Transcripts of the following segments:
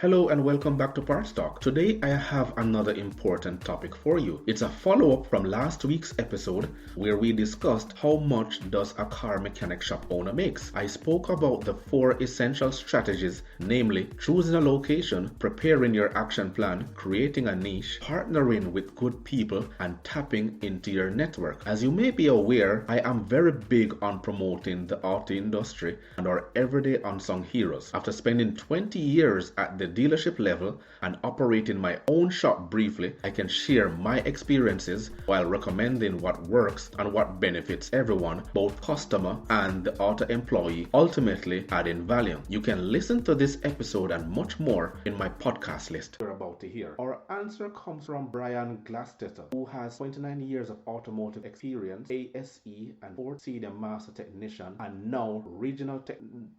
Hello and welcome back to Parts Talk. Today I have another important topic for you. It's a follow-up from last week's episode where we discussed how much does a car mechanic shop owner makes. I spoke about the 4 essential strategies, namely choosing a location, preparing your action plan, creating a niche, partnering with good people, and tapping into your network. As you may be aware, I am very big on promoting the auto industry and our everyday unsung heroes. After spending 20 years at the dealership level and operating my own shop briefly, I can share my experiences while recommending what works and what benefits everyone, both customer and the auto employee, ultimately adding value. You can listen to this episode and much more in my podcast list you're about to hear. Our answer comes from Brian Glastetter, who has 29 years of automotive experience, ASE and Ford Senior Master Technician, and now Regional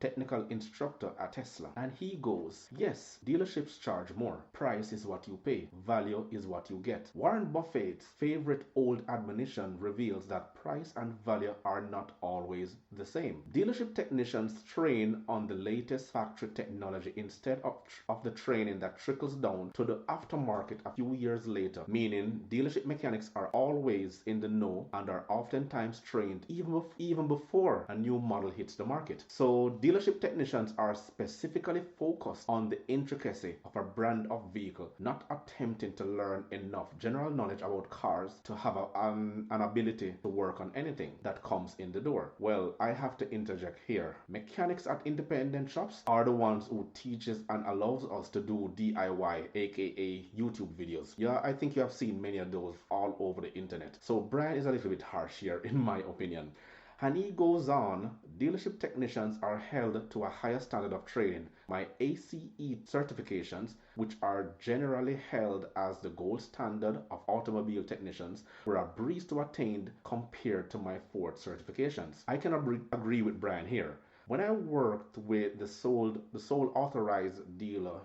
Technical Instructor at Tesla. And he goes, yes, dealerships charge more. Price is what you pay. Value is what you get. Warren Buffett's favorite old admonition reveals that price and value are not always the same. Dealership technicians train on the latest factory technology instead of the training that trickles down to the aftermarket a few years later, meaning dealership mechanics are always in the know and are oftentimes trained even before a new model hits the market. So dealership technicians are specifically focused on the intricacy of a brand of vehicle, not attempting to learn enough general knowledge about cars to have an ability to work on anything that comes in the door. Well, I have to interject here. Mechanics at independent shops are the ones who teaches and allows us to do DIY, aka YouTube videos. Yeah, I think you have seen many of those all over the internet. So Brian is a little bit harsh here in my opinion. And he goes on, dealership technicians are held to a higher standard of training. My ACE certifications, which are generally held as the gold standard of automobile technicians, were a breeze to attain compared to my Ford certifications. I can agree with Brian here. When I worked with the sole authorized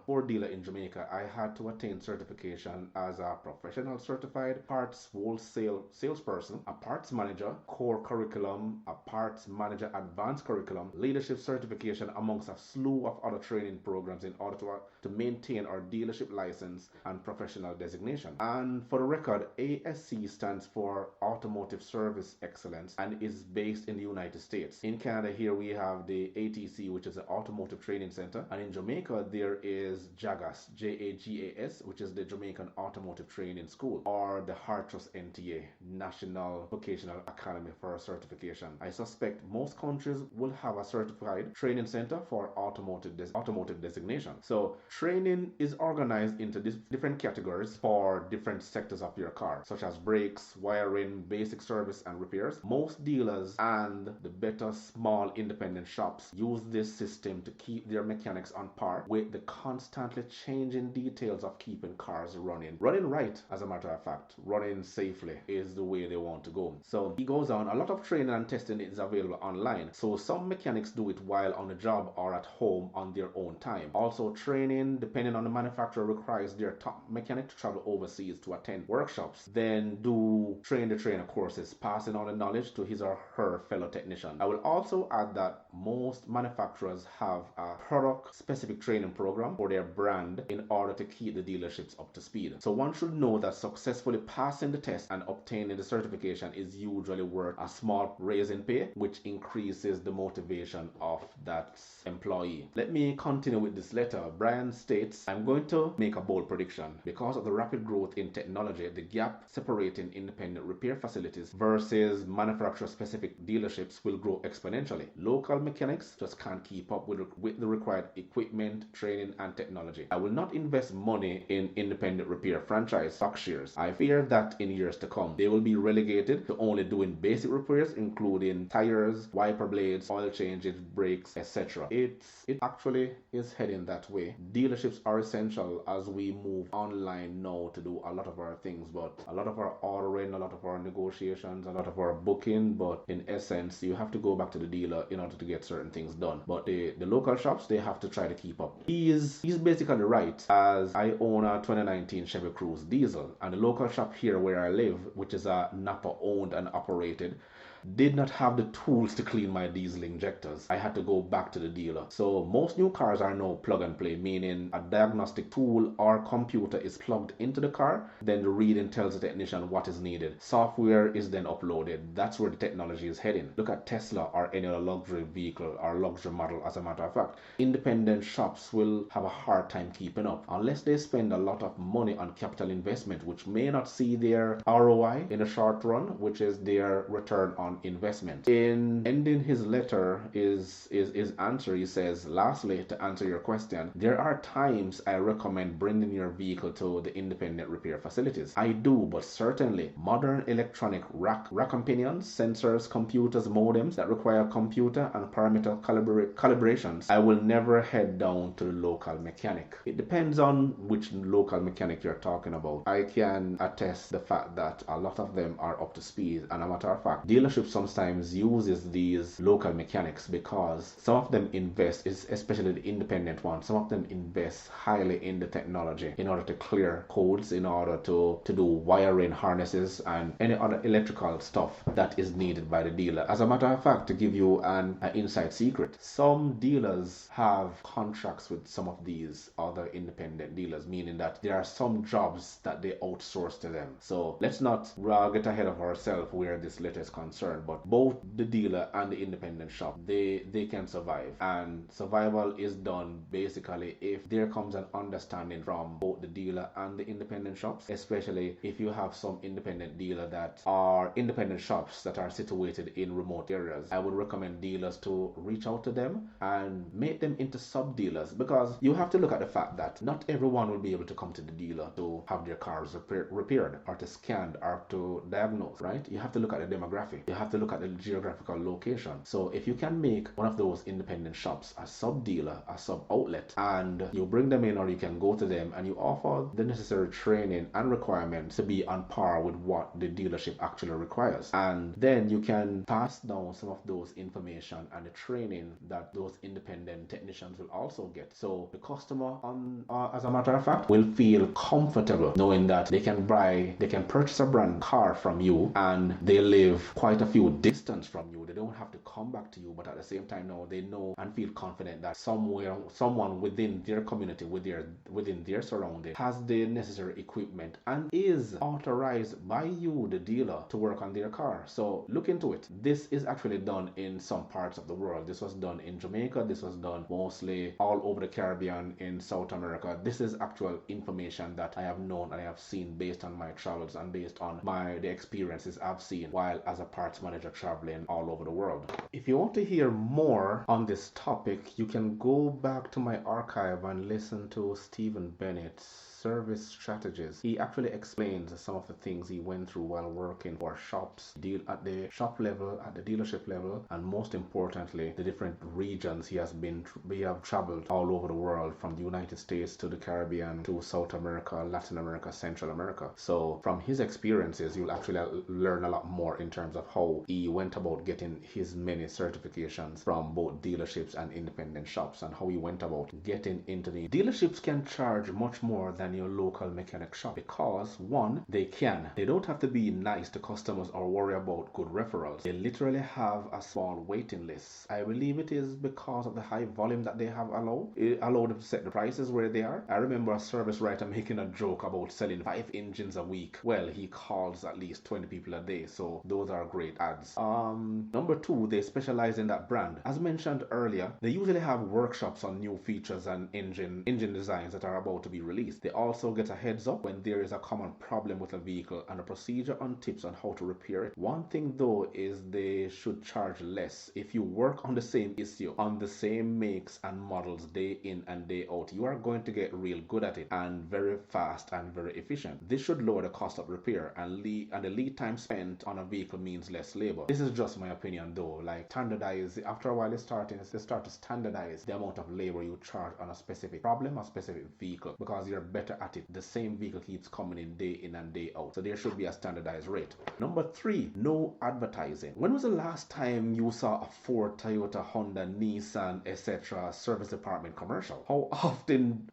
Ford dealer in Jamaica, I had to attain certification as a professional certified parts wholesale salesperson, a parts manager, core curriculum, a parts manager advanced curriculum, leadership certification, amongst a slew of other training programs in order to maintain our dealership license and professional designation. And for the record, ASC stands for Automotive Service Excellence and is based in the United States. In Canada, here we have the ATC, which is the Automotive Training Center, and in Jamaica there is JAGAS, JAGAS, which is the Jamaican Automotive Training School, or the Hartrust NTA, National Vocational Academy for Certification. I suspect most countries will have a certified training center for automotive designation. So training is organized into different categories for different sectors of your car, such as brakes, wiring, basic service and repairs. Most dealers and the better small independent shops use this system to keep their mechanics on par with the constantly changing details of keeping cars running right. As a matter of fact, running safely is the way they want to go. So he goes on, a lot of training and testing is available online, so some mechanics do it while on the job or at home on their own time. Also, training depending on the manufacturer requires their top mechanic to travel overseas to attend workshops, then do train the trainer courses, passing on the knowledge to his or her fellow technician. I will also add that most manufacturers have a product specific training program for their brand in order to keep the dealerships up to speed. So one should know that successfully passing the test and obtaining the certification is usually worth a small raise in pay, which increases the motivation of that employee. Let me continue with this letter. Brian states, I'm going to make a bold prediction. Because of the rapid growth in technology, the gap separating independent repair facilities versus manufacturer specific dealerships will grow exponentially. Local mechanics just can't keep up with the required equipment, training, and technology. I will not invest money in independent repair franchise stock shares. I fear that in years to come, they will be relegated to only doing basic repairs, including tires, wiper blades, oil changes, brakes, etc. It actually is heading that way. Dealerships are essential as we move online now to do a lot of our things, but a lot of our ordering, a lot of our negotiations, a lot of our booking, but in essence, you have to go back to the dealer in order to get certain things done. But the local shops, they have to try to keep up. He's basically right, as I own a 2019 Chevy Cruze diesel, and the local shop here where I live, which is a Napa owned and operated, did not have the tools to clean my diesel injectors. I had to go back to the dealer. So most new cars are now plug and play, meaning a diagnostic tool or computer is plugged into the car, then the reading tells the technician what is needed. Software is then uploaded. That's where the technology is heading. Look at Tesla or any other luxury vehicle or luxury model. As a matter of fact, independent shops will have a hard time keeping up unless they spend a lot of money on capital investment, which may not see their ROI in the short run, which is their return on investment. In ending his letter is answer, he says, lastly, to answer your question, there are times I recommend bringing your vehicle to the independent repair facilities. I do, but certainly modern electronic rack companions, sensors, computers, modems that require computer and parameter calibrations, I will never head down to the local mechanic. It depends on which local mechanic you're talking about. I can attest the fact that a lot of them are up to speed, and a matter of fact, dealerships sometimes uses these local mechanics because some of them invest, especially the independent ones, some of them invest highly in the technology in order to clear codes, in order to do wiring harnesses and any other electrical stuff that is needed by the dealer. As a matter of fact, to give you an inside secret, some dealers have contracts with some of these other independent dealers, meaning that there are some jobs that they outsource to them. So let's not get ahead of ourselves where this letter is concerned, but both the dealer and the independent shop, they can survive, and survival is done basically if there comes an understanding from both the dealer and the independent shops, especially if you have some independent dealer that are independent shops that are situated in remote areas. I would recommend dealers to reach out to them and make them into sub dealers, because you have to look at the fact that not everyone will be able to come to the dealer to have their cars repaired or to scan or to diagnose, right? You have to look at the demographic. You have to look at the geographical location. So if you can make one of those independent shops a sub dealer, a sub outlet, and you bring them in, or you can go to them and you offer the necessary training and requirements to be on par with what the dealership actually requires, and then you can pass down some of those information and the training that those independent technicians will also get. So the customer, as a matter of fact, will feel comfortable knowing that they can purchase a brand car from you and they live quite a few distance from you. They don't have to come back to you, but at the same time now they know and feel confident that someone within their community, within their surrounding, has the necessary equipment and is authorized by you, the dealer, to work on their car. So look into it. This is actually done in some parts of the world. This was done in Jamaica. This was done mostly all over the Caribbean, in South America. This is actual information that I have known and I have seen based on my travels and based on the experiences I've seen while as a parts manager traveling all over the world. If you want to hear more on this topic, you can go back to my archive and listen to Stephen Bennett's service strategies. He actually explains some of the things he went through while working for shops, deal at the shop level, at the dealership level, and most importantly, the different regions he have traveled all over the world, from the United States to the Caribbean to South America, Latin America, Central America. So from his experiences, you'll actually learn a lot more in terms of how he went about getting his many certifications from both dealerships and independent shops, and how he went about getting into the dealerships. Can charge much more than your local mechanic shop because, one, they don't have to be nice to customers or worry about good referrals. They literally have a small waiting list. I believe it is because of the high volume that they have allowed them to set the prices where they are. I remember a service writer making a joke about selling 5 engines a week. Well, he calls at least 20 people a day, so those are great ads. Number 2, they specialize in that brand. As mentioned earlier, they usually have workshops on new features and engine designs that are about to be released. They also get a heads up when there is a common problem with a vehicle and a procedure and tips on how to repair it. One thing though is they should charge less. If you work on the same issue, on the same makes and models day in and day out, you are going to get real good at it and very fast and very efficient. This should lower the cost of repair, and the lead time spent on a vehicle means less labor. This is just my opinion though. Like, standardize, after a while they start to standardize the amount of labor you charge on a specific problem, a specific vehicle, because you're better at it. The same vehicle keeps coming in and day out, so there should be a standardized rate. Number 3, no advertising. When was the last time you saw a Ford, Toyota, Honda, Nissan, etc. service department commercial? How often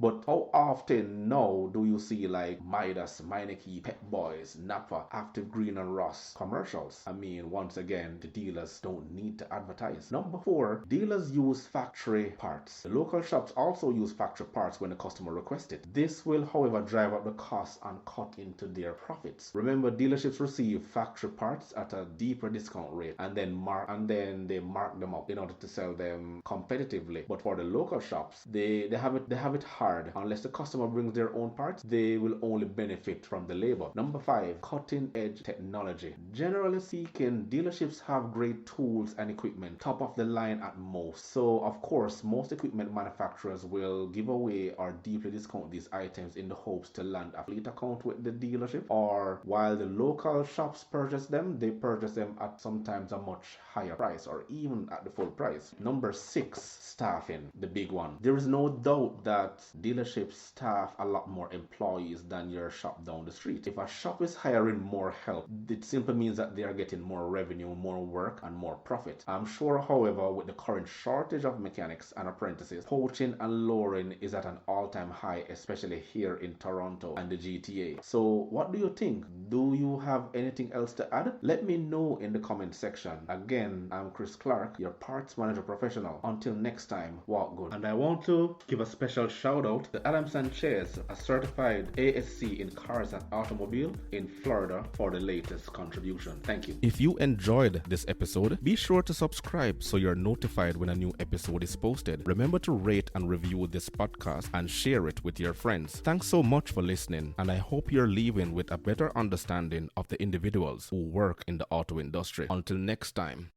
now do you see like Midas, Meineke, Pep Boys, Napa, Active Green and Ross commercials? I mean, mean, once again, the dealers don't need to advertise. Number 4, dealers use factory parts. The local shops also use factory parts when the customer requests it. This will, however, drive up the cost and cut into their profits. Remember, dealerships receive factory parts at a deeper discount rate and then they mark them up in order to sell them competitively. But for the local shops, they have it hard. Unless the customer brings their own parts, they will only benefit from the labor. Number 5, cutting edge technology. Generally speaking, dealerships have great tools and equipment, top of the line at most. So of course, most equipment manufacturers will give away or deeply discount these items in the hopes to land a fleet account with the dealership, or while the local shops purchase them, they purchase them at sometimes a much higher price or even at the full price. Number 6, staffing, the big one. There is no doubt that dealerships staff a lot more employees than your shop down the street. If a shop is hiring more help, it simply means that they are getting more revenue, more work, and more profit. I'm sure, however, with the current shortage of mechanics and apprentices, poaching and luring is at an all-time high, especially here in Toronto and the GTA. So what do you think? Do you have anything else to add? Let me know in the comment section. Again, I'm Chris Clark, your parts manager professional. Until next time, walk good. And I want to give a special shout out to Adam Sanchez, a certified ASC in cars and automobile in Florida, for the latest contribution. Thank you. If you enjoyed this episode, be sure to subscribe so you're notified when a new episode is posted. Remember to rate and review this podcast and share it with your friends. Thanks so much for listening, and I hope you're leaving with a better understanding of the individuals who work in the auto industry. Until next time.